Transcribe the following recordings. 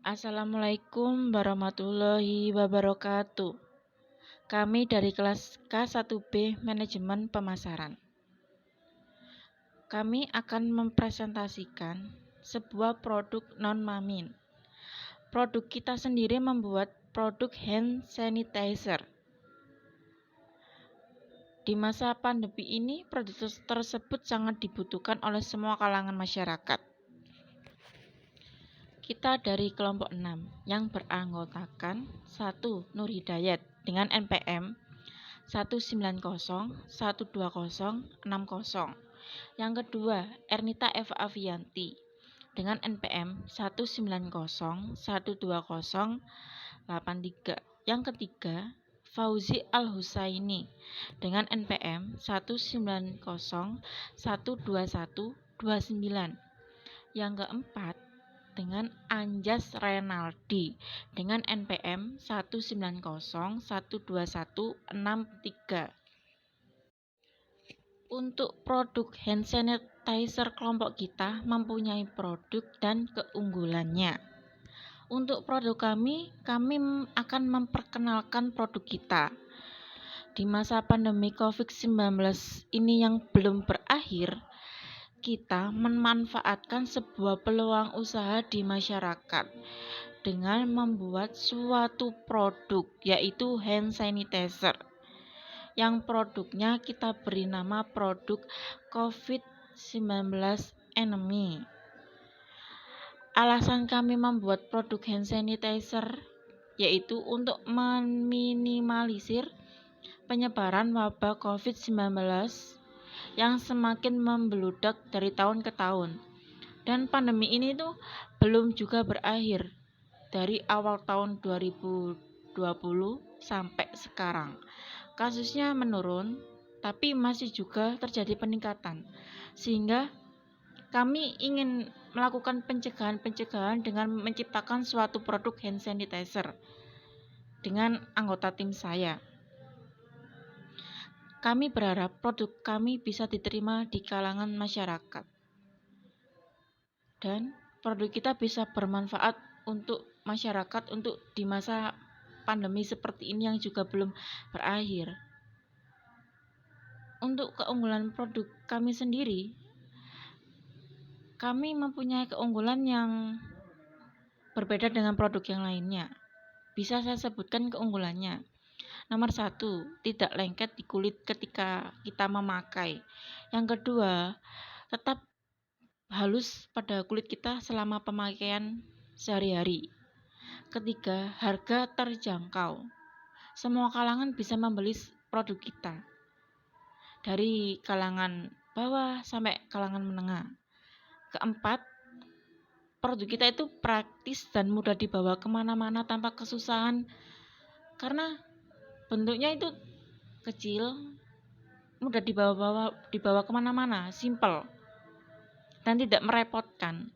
Assalamualaikum warahmatullahi wabarakatuh. Kami dari kelas K1B Manajemen Pemasaran. Kami akan mempresentasikan sebuah produk non-mamin. Produk kita sendiri membuat produk hand sanitizer. Di masa pandemi ini, produk tersebut sangat dibutuhkan oleh semua kalangan masyarakat. Kita dari kelompok 6 yang beranggotakan 1. Nur Hidayat dengan NPM 1901260. Yang kedua, Ernita Eva Avianti dengan NPM 190120083. Yang ketiga, Fauzi Al-Husaini dengan NPM 190121129. Yang keempat, dengan Anjas Renaldi dengan NPM 190121163. Untuk produk hand sanitizer kelompok kita mempunyai produk dan keunggulannya. Untuk produk kami akan memperkenalkan produk kita. Di masa pandemi COVID-19 ini yang belum berakhir, kita memanfaatkan sebuah peluang usaha di masyarakat dengan membuat suatu produk, yaitu hand sanitizer. Yang produknya kita beri nama produk COVID-19 Enemy. Alasan kami membuat produk hand sanitizer yaitu untuk meminimalisir penyebaran wabah COVID-19 yang semakin membludak dari tahun ke tahun. Dan pandemi ini tuh belum juga berakhir dari awal tahun 2020 sampai sekarang. Kasusnya menurun, tapi masih juga terjadi peningkatan. Sehingga kami ingin melakukan pencegahan dengan menciptakan suatu produk hand sanitizer dengan anggota tim saya. Kami berharap produk kami bisa diterima di kalangan masyarakat. Dan produk kita bisa bermanfaat untuk masyarakat untuk di masa pandemi seperti ini yang juga belum berakhir. Untuk keunggulan produk kami sendiri, kami mempunyai keunggulan yang berbeda dengan produk yang lainnya. Bisa saya sebutkan keunggulannya. Nomor 1, tidak lengket di kulit ketika kita memakai. Yang kedua, tetap halus pada kulit kita selama pemakaian sehari-hari. Ketiga, harga terjangkau. Semua kalangan bisa membeli produk kita. Dari kalangan bawah sampai kalangan menengah. Keempat, produk kita itu praktis dan mudah dibawa kemana-mana tanpa kesusahan. Karena bentuknya itu kecil, mudah dibawa kemana-mana, simple, dan tidak merepotkan.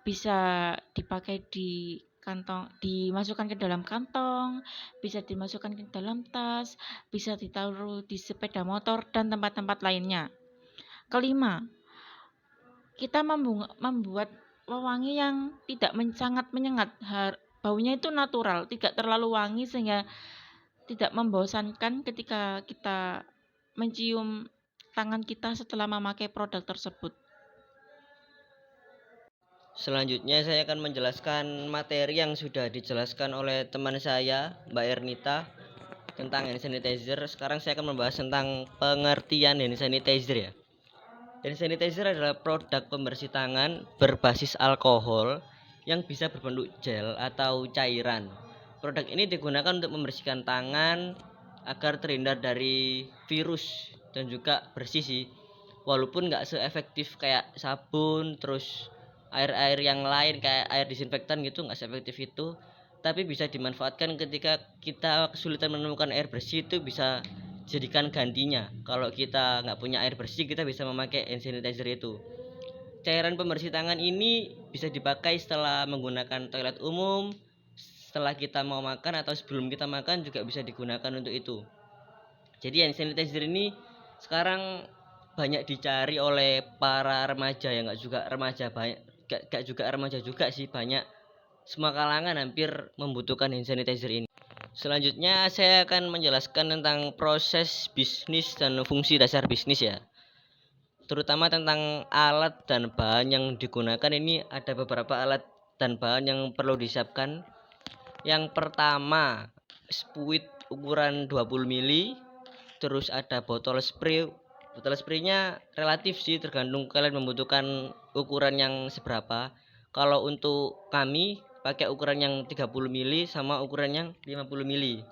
Bisa dipakai di kantong, dimasukkan ke dalam kantong, bisa dimasukkan ke dalam tas, bisa ditaruh di sepeda motor dan tempat-tempat lainnya. Kelima, kita membuat wewangi yang tidak sangat menyengat. Baunya itu natural, tidak terlalu wangi sehingga tidak membosankan ketika kita mencium tangan kita setelah memakai produk tersebut. Selanjutnya saya akan menjelaskan materi yang sudah dijelaskan oleh teman saya, Mbak Ernita, tentang hand sanitizer. Sekarang saya akan membahas tentang pengertian hand sanitizer ya. Hand sanitizer adalah produk pembersih tangan berbasis alkohol yang bisa berbentuk gel atau cairan. Produk ini digunakan untuk membersihkan tangan agar terhindar dari virus dan juga bersih sih. Walaupun nggak seefektif kayak sabun, terus air-air yang lain kayak air disinfektan gitu, nggak seefektif itu, tapi bisa dimanfaatkan ketika kita kesulitan menemukan air bersih. Itu bisa jadikan gantinya. Kalau kita nggak punya air bersih, kita bisa memakai hand sanitizer itu. Cairan pembersih tangan ini bisa dipakai setelah menggunakan toilet umum, setelah kita mau makan atau sebelum kita makan juga bisa digunakan untuk itu. Jadi hand sanitizer ini sekarang banyak dicari oleh para remaja ya, nggak juga remaja banyak, nggak juga remaja juga sih, banyak semua kalangan hampir membutuhkan hand sanitizer ini. Selanjutnya saya akan menjelaskan tentang proses bisnis dan fungsi dasar bisnis ya. Terutama tentang alat dan bahan yang digunakan. Ini ada beberapa alat dan bahan yang perlu disiapkan. Yang pertama, spuit ukuran 20 ml, terus ada botol spray. Botol spraynya relatif sih, tergantung kalian membutuhkan ukuran yang seberapa. Kalau untuk kami pakai ukuran yang 30 ml sama ukuran yang 50 ml.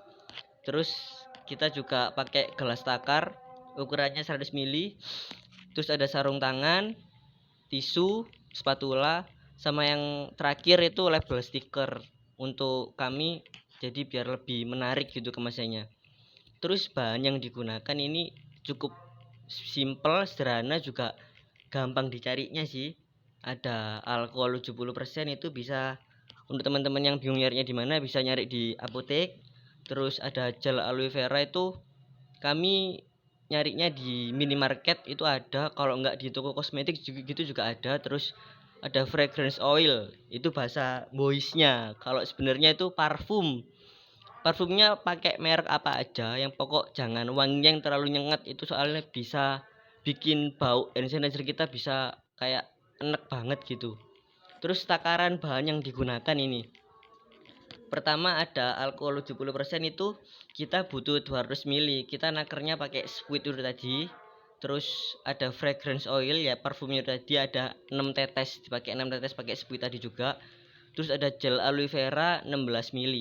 Terus kita juga pakai gelas takar ukurannya 100 ml. Terus ada sarung tangan, tisu, spatula, sama yang terakhir itu label stiker untuk kami, jadi biar lebih menarik gitu kemasannya. Terus bahan yang digunakan ini cukup simple, sederhana, juga gampang dicarinya sih. Ada alkohol 70%, itu bisa untuk teman-teman yang bingung nyarinya di mana bisa nyari di apotek. Terus ada gel aloe vera, itu kami nyarinya di minimarket itu ada, kalau enggak di toko kosmetik gitu juga ada. Terus ada fragrance oil, itu bahasa boysnya, kalau sebenarnya itu parfum. Parfumnya pakai merek apa aja, yang pokok jangan wanginya yang terlalu nyengat, itu soalnya bisa bikin bau hand sanitizer kita bisa kayak enek banget gitu. Terus takaran bahan yang digunakan ini, pertama ada alkohol 70%, itu kita butuh 200 ml. Kita nakernya pakai squid itu tadi. Terus ada fragrance oil ya, parfumnya tadi ada 6 tetes, dipakai 6 tetes pakai squid tadi juga. Terus ada gel aloe vera 16 ml,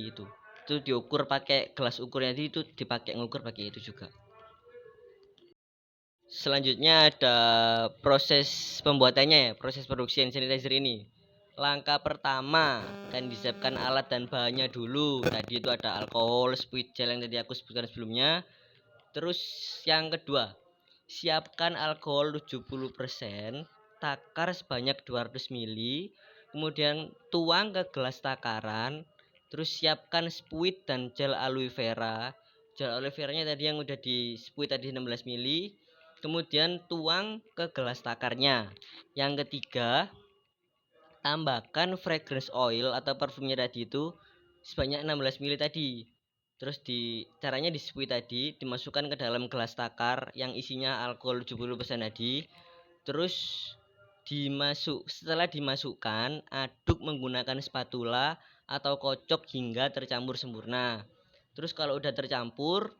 itu diukur pakai gelas ukurnya tadi, itu dipakai ngukur pakai itu juga. Selanjutnya ada proses pembuatannya ya, proses produksi hand sanitizer ini. Langkah pertama akan disiapkan alat dan bahannya dulu. Tadi itu ada alkohol, spuit gel yang tadi aku sebutkan sebelumnya. Terus yang kedua, siapkan alkohol 70%, takar sebanyak 200 ml, kemudian tuang ke gelas takaran. Terus siapkan spuit dan gel aloe vera. Gel aloe veranya tadi yang udah di spuit tadi 16 ml, kemudian tuang ke gelas takarnya. Yang ketiga, tambahkan fragrance oil atau parfumnya tadi itu sebanyak 16 ml tadi. Terus caranya di squeeze tadi, dimasukkan ke dalam gelas takar yang isinya alkohol 70% tadi. Terus setelah dimasukkan, aduk menggunakan spatula atau kocok hingga tercampur sempurna. Terus kalau udah tercampur,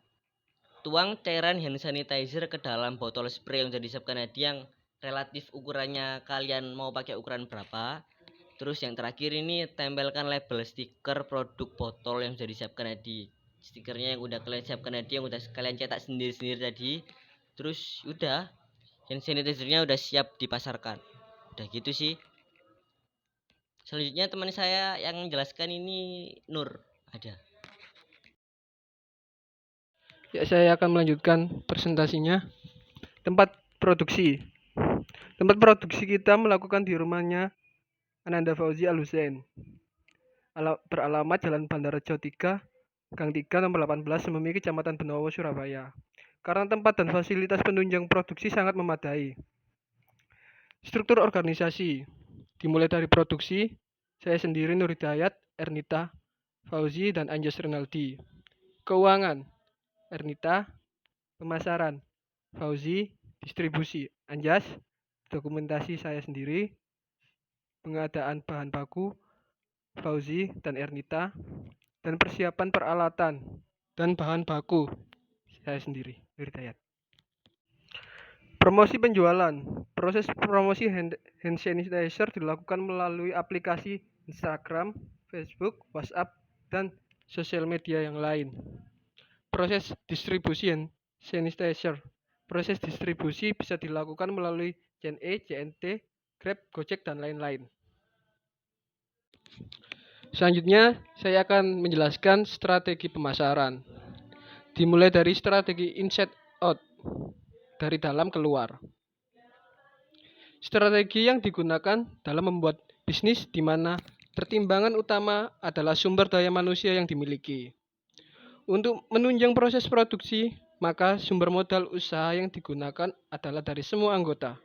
tuang cairan hand sanitizer ke dalam botol spray yang sudah disiapkan tadi, yang relatif ukurannya kalian mau pakai ukuran berapa. Terus yang terakhir ini, tempelkan label stiker produk botol yang sudah disiapkan tadi. Stikernya yang udah kalian siapkan tadi, yang udah kalian cetak sendiri-sendiri tadi. Terus udah, hand sanitizernya udah siap dipasarkan. Udah gitu sih. Selanjutnya teman saya yang menjelaskan ini, Nur, ada. Ya, saya akan melanjutkan presentasinya. Tempat produksi. Tempat produksi kita melakukan di rumahnya Ananda Fauzi Al-Husain. Beralamat Jalan Bandarjo 3, Gang 3, nomor 18, Sememi, Kecamatan Benowo, Surabaya. Karena tempat dan fasilitas penunjang produksi sangat memadai. Struktur organisasi dimulai dari produksi, saya sendiri Nur Hidayat, Ernita, Fauzi, dan Anjas Renaldi. Keuangan, Ernita. Pemasaran, Fauzi. Distribusi, Anjas. Dokumentasi, saya sendiri. Pengadaan bahan baku, Fauzi dan Ernita. Dan persiapan peralatan dan bahan baku, saya sendiri, Nur Hidayat. Promosi penjualan. Proses promosi hand sanitizer dilakukan melalui aplikasi Instagram, Facebook, WhatsApp, dan sosial media yang lain. Proses distribusi hand sanitizer. Proses distribusi bisa dilakukan melalui JNE, JNT, Grab, Gojek, dan lain-lain. Selanjutnya, saya akan menjelaskan strategi pemasaran. Dimulai dari strategi inside out, dari dalam keluar. Strategi yang digunakan dalam membuat bisnis di mana pertimbangan utama adalah sumber daya manusia yang dimiliki. Untuk menunjang proses produksi, maka sumber modal usaha yang digunakan adalah dari semua anggota.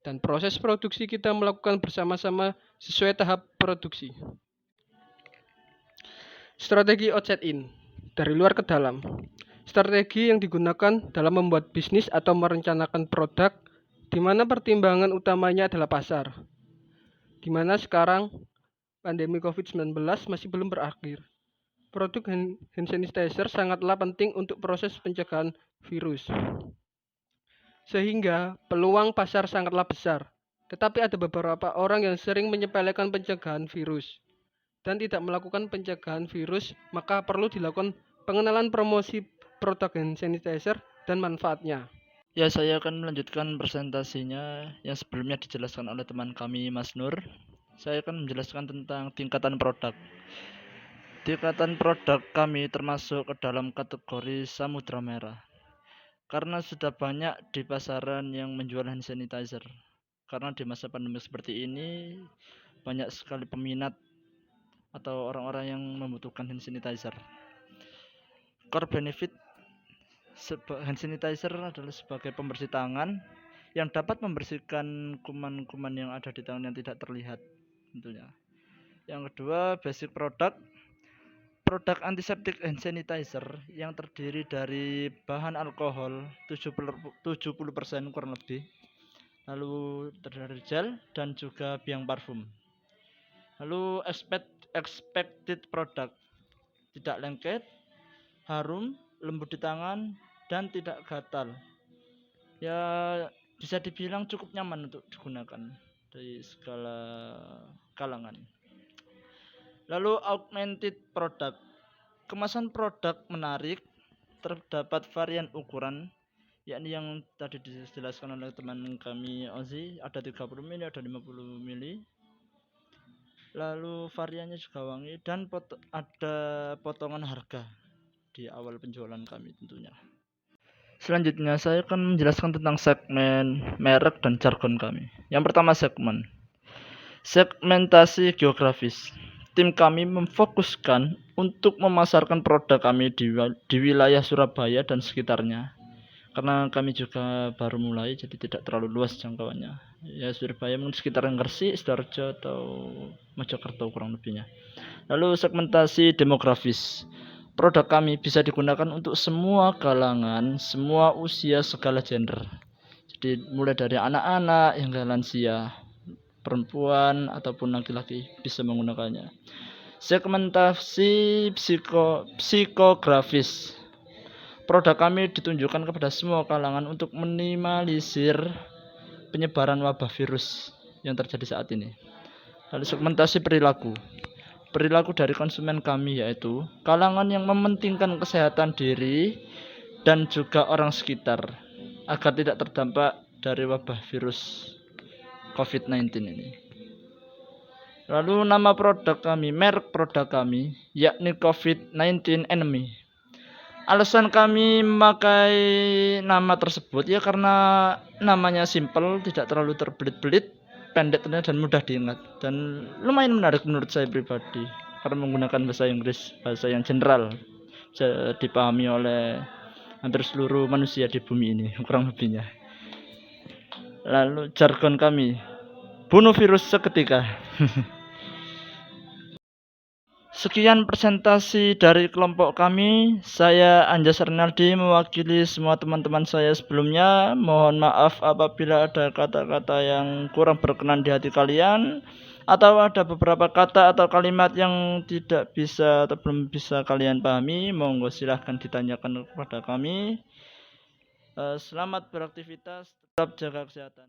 Dan proses produksi kita melakukan bersama-sama sesuai tahap produksi. Strategi outside in, dari luar ke dalam. Strategi yang digunakan dalam membuat bisnis atau merencanakan produk di mana pertimbangan utamanya adalah pasar. Di mana sekarang pandemi COVID-19 masih belum berakhir. Produk hand sanitizer sangatlah penting untuk proses pencegahan virus. Sehingga peluang pasar sangatlah besar. Tetapi ada beberapa orang yang sering menyepelekan pencegahan virus dan tidak melakukan pencegahan virus, maka perlu dilakukan pengenalan promosi produk hand sanitizer dan manfaatnya. Ya, saya akan melanjutkan presentasinya yang sebelumnya dijelaskan oleh teman kami, Mas Nur. Saya akan menjelaskan tentang tingkatan produk. Tingkatan produk kami termasuk ke dalam kategori samudra merah. Karena sudah banyak di pasaran yang menjual hand sanitizer. Karena di masa pandemi seperti ini, banyak sekali peminat atau orang-orang yang membutuhkan hand sanitizer. Core benefit hand sanitizer adalah sebagai pembersih tangan yang dapat membersihkan kuman-kuman yang ada di tangan yang tidak terlihat tentunya. Yang kedua, basic product antiseptik hand sanitizer yang terdiri dari bahan alkohol 70% kurang lebih, lalu terdiri gel dan juga biang parfum. Lalu expected product, tidak lengket, harum, lembut di tangan, dan tidak gatal. Ya, bisa dibilang cukup nyaman untuk digunakan dari segala kalangan. Lalu augmented product, kemasan produk menarik, terdapat varian ukuran, yakni yang tadi dijelaskan oleh teman kami Ozi, ada 30 mili, ada 50 mili. Lalu variannya juga wangi dan ada potongan harga di awal penjualan kami tentunya. Selanjutnya saya akan menjelaskan tentang segmen, merek, dan jargon kami. Yang pertama, segmentasi geografis. Tim kami memfokuskan untuk memasarkan produk kami di wilayah Surabaya dan sekitarnya. Karena kami juga baru mulai, jadi tidak terlalu luas jangkauannya. Ya, Surabaya mungkin sekitar Gresik, Sidoarjo, atau Mojokerto kurang lebihnya. Lalu segmentasi demografis. Produk kami bisa digunakan untuk semua kalangan, semua usia, segala gender. Jadi mulai dari anak-anak hingga lansia, perempuan ataupun laki-laki bisa menggunakannya. Segmentasi psikografis. Produk kami ditunjukkan kepada semua kalangan untuk minimalisir penyebaran wabah virus yang terjadi saat ini. Lalu segmentasi perilaku dari konsumen kami yaitu kalangan yang mementingkan kesehatan diri dan juga orang sekitar agar tidak terdampak dari wabah virus COVID-19 ini. Lalu nama produk kami, merek produk kami yakni COVID-19 Enemy. Alasan kami memakai nama tersebut ya karena namanya simple, tidak terlalu terbelit-belit, pendek dan mudah diingat, dan lumayan menarik menurut saya pribadi karena menggunakan bahasa Inggris, bahasa yang general, bisa dipahami oleh hampir seluruh manusia di bumi ini kurang lebihnya. Lalu jargon kami, bunuh virus seketika. Sekian presentasi dari kelompok kami. Saya Anjas Renaldi mewakili semua teman-teman saya sebelumnya. Mohon maaf apabila ada kata-kata yang kurang berkenan di hati kalian, atau ada beberapa kata atau kalimat yang tidak bisa atau belum bisa kalian pahami. Monggo silahkan ditanyakan kepada kami. Selamat beraktivitas, tetap jaga kesehatan.